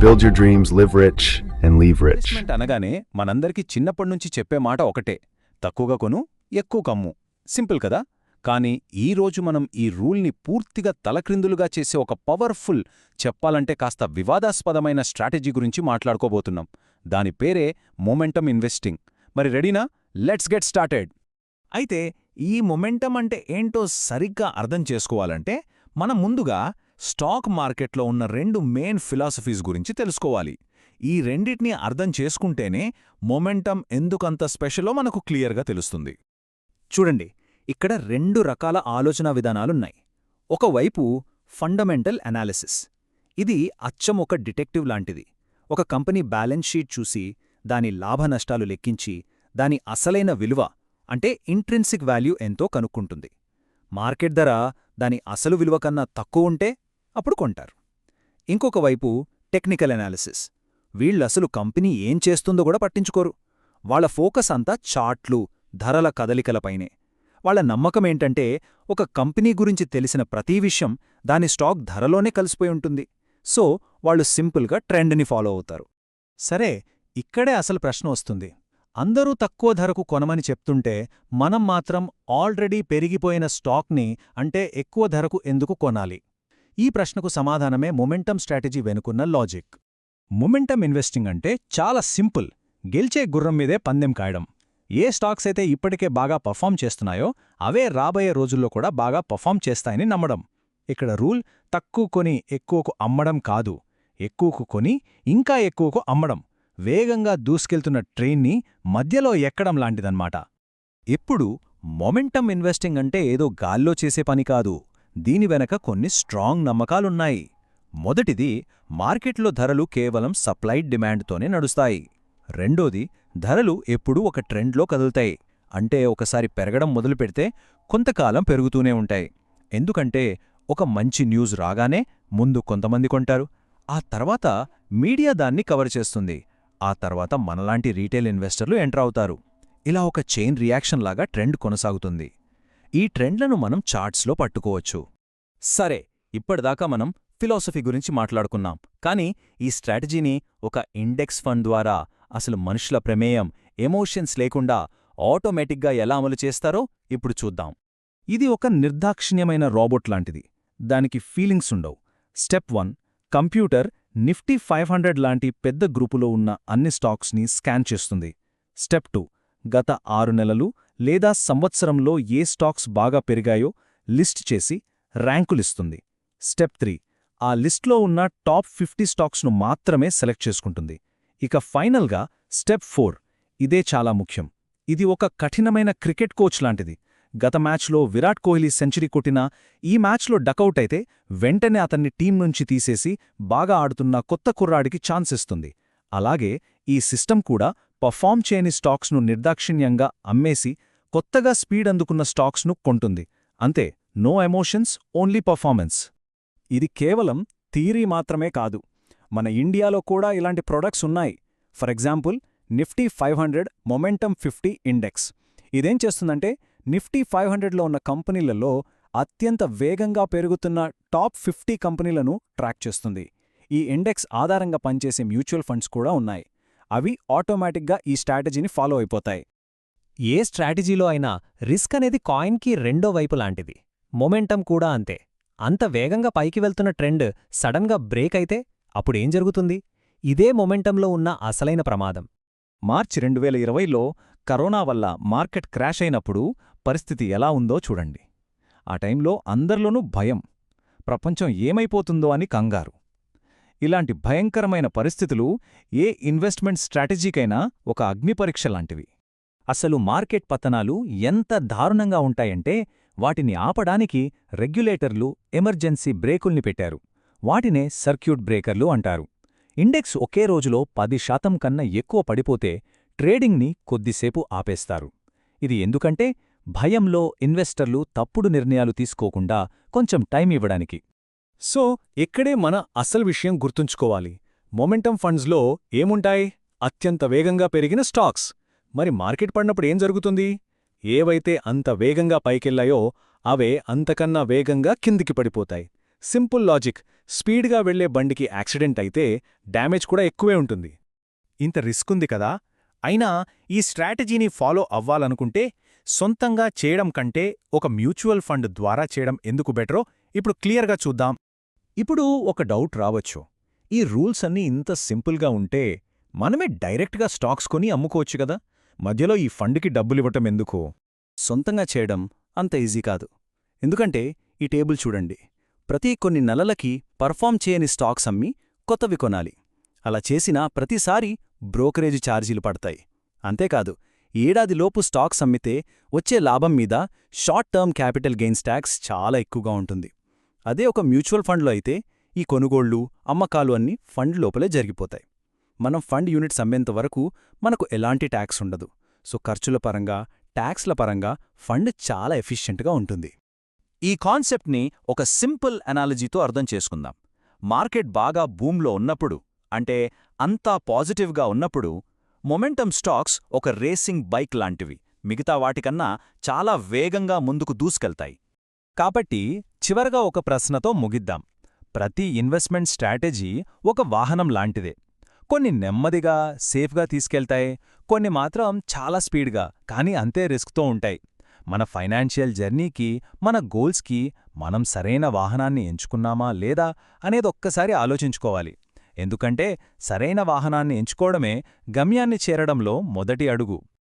Build your dreams, live rich, and leave rich. Investment అనగానే మనందరికీ చిన్నప్పటి నుంచి చెప్పే మాట ఒకటే, తక్కువగా కొను ఎక్కువ కమ్ము. సింపుల్ కదా. కానీ ఈ రోజు మనం ఈ రూల్ని పూర్తిగా తలక్రిందులుగా చేసే ఒక పవర్ఫుల్, చెప్పాలంటే కాస్త వివాదాస్పదమైన స్ట్రాటజీ గురించి మాట్లాడుకోబోతున్నాం. దాని పేరే మొమెంటమ్ ఇన్వెస్టింగ్. మరి రెడీనా? Let's get started. అయితే ఈ మొమెంటం అంటే ఏంటో సరిగ్గా అర్థం చేసుకోవాలంటే మనం ముందుగా స్టాక్ మార్కెట్లో ఉన్న రెండు మెయిన్ ఫిలాసఫీస్ గురించి తెలుసుకోవాలి. ఈ రెండిటిని అర్థం చేసుకుంటేనే మొమెంటం ఎందుకంత స్పెషలో మనకు క్లియర్గా తెలుస్తుంది. చూడండి, ఇక్కడ రెండు రకాల ఆలోచనా విధానాలున్నాయి. ఒకవైపు ఫండమెంటల్ అనాలిసిస్. ఇది అచ్చం ఒక డిటెక్టివ్ లాంటిది. ఒక కంపెనీ బ్యాలెన్స్ షీట్ చూసి, దాని లాభనష్టాలు లెక్కించి, దాని అసలైన విలువ అంటే ఇంట్రిన్సిక్ వాల్యూ ఎంతో కనుక్కుంటుంది. మార్కెట్ ధర దాని అసలు విలువ కన్నా తక్కువుంటే అప్పుడు కొంటారు. ఇంకొక వైపు టెక్నికల్ అనాలిసిస్. వీళ్ళసలు కంపెనీ ఏం చేస్తుందో కూడా పట్టించుకోరు. వాళ్ల ఫోకస్ అంతా చార్ట్లు, ధరల కదలికలపైనే. వాళ్ల నమ్మకమేంటంటే ఒక కంపెనీ గురించి తెలిసిన ప్రతీ విషయం దాని స్టాక్ ధరలోనే కలిసిపోయి ఉంటుంది. సో వాళ్ళు సింపుల్గా ట్రెండ్ని ఫాలో అవుతారు. సరే, ఇక్కడే అసలు ప్రశ్న వస్తుంది. అందరూ తక్కువ ధరకు కొనమని చెప్తుంటే మనం మాత్రం ఆల్రెడీ పెరిగిపోయిన స్టాక్ని అంటే ఎక్కువ ధరకు ఎందుకు కొనాలి? ఈ ప్రశ్నకు సమాధానమే మొమెంటమ్ స్ట్రాటజీ వెనుకున్న లాజిక్. మొమెంటమ్ ఇన్వెస్టింగ్ అంటే చాలా సింపుల్. గెలిచే గుర్రం మీదే పందెం కాయడం. ఏ స్టాక్స్ అయితే ఇప్పటికే బాగా పర్ఫామ్ చేస్తున్నాయో అవే రాబోయే రోజుల్లో కూడా బాగా పర్ఫామ్ చేస్తాయని నమ్మడం. ఇక్కడ రూల్ తక్కువ కొని ఎక్కువకు అమ్మడం కాదు, ఎక్కువకు కొని ఇంకా ఎక్కువకు అమ్మడం. వేగంగా దూసుకెళ్తున్న ట్రైన్ని మధ్యలో ఎక్కడం లాంటిదన్నమాట. ఇప్పుడు మొమెంటమ్ ఇన్వెస్టింగ్ అంటే ఏదో గాల్లో చేసే పని కాదు. దీని వెనక కొన్ని స్ట్రాంగ్ నమ్మకాలున్నాయి. మొదటిది, మార్కెట్లో ధరలు కేవలం సప్లై డిమాండ్తోనే నడుస్తాయి. రెండోది, ధరలు ఎప్పుడూ ఒక ట్రెండ్లో కదులుతాయి. అంటే ఒకసారి పెరగడం మొదలుపెడితే కొంతకాలం పెరుగుతూనే ఉంటాయి. ఎందుకంటే ఒక మంచి న్యూస్ రాగానే ముందు కొంతమంది కొంటారు, ఆ తర్వాత మీడియా దాన్ని కవర్ చేస్తుంది, ఆ తర్వాత మనలాంటి రీటైల్ ఇన్వెస్టర్లు ఎంటర్ అవుతారు. ఇలా ఒక చైన్ రియాక్షన్ లాగా ట్రెండ్ కొనసాగుతుంది. ఈ ట్రెండ్లను మనం చార్ట్స్లో పట్టుకోవచ్చు. సరే, ఇప్పటిదాకా మనం ఫిలాసఫీ గురించి మాట్లాడుకున్నాం. కానీ ఈ స్ట్రాటజీని ఒక ఇండెక్స్ ఫండ్ ద్వారా అసలు మనుషుల ప్రమేయం, ఎమోషన్స్ లేకుండా ఆటోమేటిక్గా ఎలా అమలు చేస్తారో ఇప్పుడు చూద్దాం. ఇది ఒక నిర్దాక్షిణ్యమైన రాబోట్ లాంటిది. దానికి ఫీలింగ్స్ ఉండవు. స్టెప్ 1, కంప్యూటర్ నిఫ్టీ 500 లాంటి పెద్ద గ్రూపులో ఉన్న అన్ని స్టాక్స్ని స్కాన్ చేస్తుంది. స్టెప్ 2, గత 6 నెలలు లేదా సంవత్సరంలో ఏ స్టాక్స్ బాగా పెరిగాయో లిస్ట్ చేసి ర్యాంకులిస్తుంది. స్టెప్ 3, ఆ లిస్ట్లో ఉన్న టాప్ 50 స్టాక్స్ను మాత్రమే సెలెక్ట్ చేసుకుంటుంది. ఇక ఫైనల్గా స్టెప్ 4, ఇదే చాలా ముఖ్యం. ఇది ఒక కఠినమైన క్రికెట్ కోచ్ లాంటిది. గత మ్యాచ్లో విరాట్ కోహ్లీ సెంచరీ కొట్టినా ఈ మ్యాచ్లో డకౌట్ అయితే వెంటనే అతన్ని టీం నుంచి తీసేసి బాగా ఆడుతున్న కొత్త కుర్రాడికి ఛాన్స్ ఇస్తుంది. అలాగే ఈ సిస్టమ్ కూడా పర్ఫామ్ చేయని స్టాక్స్ను నిర్దాక్షిణ్యంగా అమ్మేసి కొత్తగా స్పీడ్ అందుకున్న స్టాక్స్ను కొంటుంది. అంతే, నో ఎమోషన్స్, ఓన్లీ పర్ఫార్మెన్స్. ఇది కేవలం థియరీ మాత్రమే కాదు. మన ఇండియాలో కూడా ఇలాంటి ప్రొడక్ట్స్ ఉన్నాయి. For example, Nifty 500 momentum 50 index. ఇదేం చేస్తుందంటే నిఫ్టీ 500లో ఉన్న కంపెనీలలో అత్యంత వేగంగా పెరుగుతున్న టాప్ 50 కంపెనీలను ట్రాక్ చేస్తుంది. ఈ ఇండెక్స్ ఆధారంగా పనిచేసే మ్యూచువల్ ఫండ్స్ కూడా ఉన్నాయి. అవి ఆటోమేటిక్గా ఈ స్ట్రాటజీని ఫాలో అయిపోతాయి. ఏ స్ట్రాటజీలో అయినా రిస్క్ అనేది కాయిన్కి రెండో వైపు లాంటిది. మొమెంటం కూడా అంతే. అంత వేగంగా పైకి వెళ్తున్న ట్రెండ్ సడన్గా బ్రేక్ అయితే అప్పుడేం జరుగుతుంది? ఇదే మొమెంటంలో ఉన్న అసలైన ప్రమాదం. మార్చి 2020లో కరోనా వల్ల మార్కెట్ క్రాష్ అయినప్పుడు పరిస్థితి ఎలా ఉందో చూడండి. ఆ టైంలో అందరిలోనూ భయం, ప్రపంచం ఏమైపోతుందో అని కంగారు. ఇలాంటి భయంకరమైన పరిస్థితులు ఏ ఇన్వెస్ట్మెంట్ స్ట్రాటజీకైనా ఒక అగ్నిపరీక్ష లాంటివి. అసలు మార్కెట్ పతనాలు ఎంత దారుణంగా ఉంటాయంటే వాటిని ఆపడానికి రెగ్యులేటర్లు ఎమర్జెన్సీ బ్రేకుల్ని పెట్టారు. వాటినే సర్క్యూట్ బ్రేకర్లు అంటారు. ఇండెక్స్ ఒకే రోజులో 10% కన్నా ఎక్కువ పడిపోతే ట్రేడింగ్ని కొద్దిసేపు ఆపేస్తారు. ఇది ఎందుకంటే భయంలో ఇన్వెస్టర్లు తప్పుడు నిర్ణయాలు తీసుకోకుండా కొంచెం టైం ఇవ్వడానికి. సో ఇక్కడే మన అసలు విషయం గుర్తుంచుకోవాలి. మొమెంటమ్ ఫండ్స్లో ఏముంటాయి? అత్యంత వేగంగా పెరిగిన స్టాక్స్. మరి మార్కెట్ పడినప్పుడు ఏం జరుగుతుంది? ఏవైతే అంత వేగంగా పైకెళ్లాయో అవే అంతకన్నా వేగంగా కిందికి పడిపోతాయి. Simple logic. స్పీడ్గా వెళ్లే బండికి యాక్సిడెంట్ అయితే డ్యామేజ్ కూడా ఎక్కువే ఉంటుంది. ఇంత రిస్క్ ఉంది కదా, అయినా ఈ స్ట్రాటజీని ఫాలో అవ్వాలనుకుంటే సొంతంగా చేయడం కంటే ఒక మ్యూచువల్ ఫండ్ ద్వారా చేయడం ఎందుకు బెటరో ఇప్పుడు క్లియర్గా చూద్దాం. ఇప్పుడు ఒక డౌట్ రావచ్చు, ఈ రూల్స్ అన్నీ ఇంత సింపుల్గా ఉంటే మనమే డైరెక్ట్గా స్టాక్స్ కొని అమ్ముకోవచ్చు కదా, మధ్యలో ఈ ఫండ్కి డబ్బులివ్వటం ఎందుకు? సొంతంగా చేయడం అంత ఈజీ కాదు. ఎందుకంటే ఈ టేబుల్ చూడండి, ప్రతి కొన్ని నెలలకి పర్ఫామ్ చేయని స్టాక్స్ అమ్మి కొత్తవి కొనాలి. అలా చేసినా ప్రతిసారి బ్రోకరేజ్ ఛార్జీలు పడతాయి. అంతేకాదు, ఏడాదిలోపు స్టాక్స్ అమ్మితే వచ్చే లాభం మీద short term capital gains tax చాలా ఎక్కువగా ఉంటుంది. అదే ఒక మ్యూచువల్ ఫండ్లో అయితే ఈ కొనుగోళ్లు, అమ్మకాలు అన్నీ ఫండ్ లోపలే జరిగిపోతాయి. మనం ఫండ్ యూనిట్స్ అమ్మేంత వరకు మనకు ఎలాంటి ట్యాక్స్ ఉండదు. సో ఖర్చుల పరంగా, ట్యాక్స్ల పరంగా ఫండ్ చాలా ఎఫిషియెంట్గా ఉంటుంది. ఈ కాన్సెప్ట్ని ఒక సింపుల్ అనాలజీతో అర్థం చేసుకుందాం. మార్కెట్ బాగా బూమ్లో ఉన్నప్పుడు, అంటే అంతా పాజిటివ్గా ఉన్నప్పుడు, మొమెంటమ్ స్టాక్స్ ఒక రేసింగ్ బైక్ లాంటివి, మిగతా వాటికన్నా చాలా వేగంగా ముందుకు దూసుకెళ్తాయి. కాబట్టి చివరగా ఒక ప్రశ్నతో ముగిద్దాం. ప్రతి ఇన్వెస్ట్మెంట్ స్ట్రాటజీ ఒక వాహనం లాంటిదే. కొన్ని నెమ్మదిగా, సేఫ్గా తీసుకెళ్తాయి, కొన్ని మాత్రం చాలా స్పీడ్గా, కానీ అంతే రిస్క్తో ఉంటాయి. మన ఫైనాన్షియల్ జర్నీకి, మన గోల్స్కి మనం సరైన వాహనాన్ని ఎంచుకున్నామా లేదా అనేది ఒక్కసారి ఆలోచించుకోవాలి. ఎందుకంటే సరైన వాహనాన్ని ఎంచుకోవడమే గమ్యాన్ని చేరడంలో మొదటి అడుగు.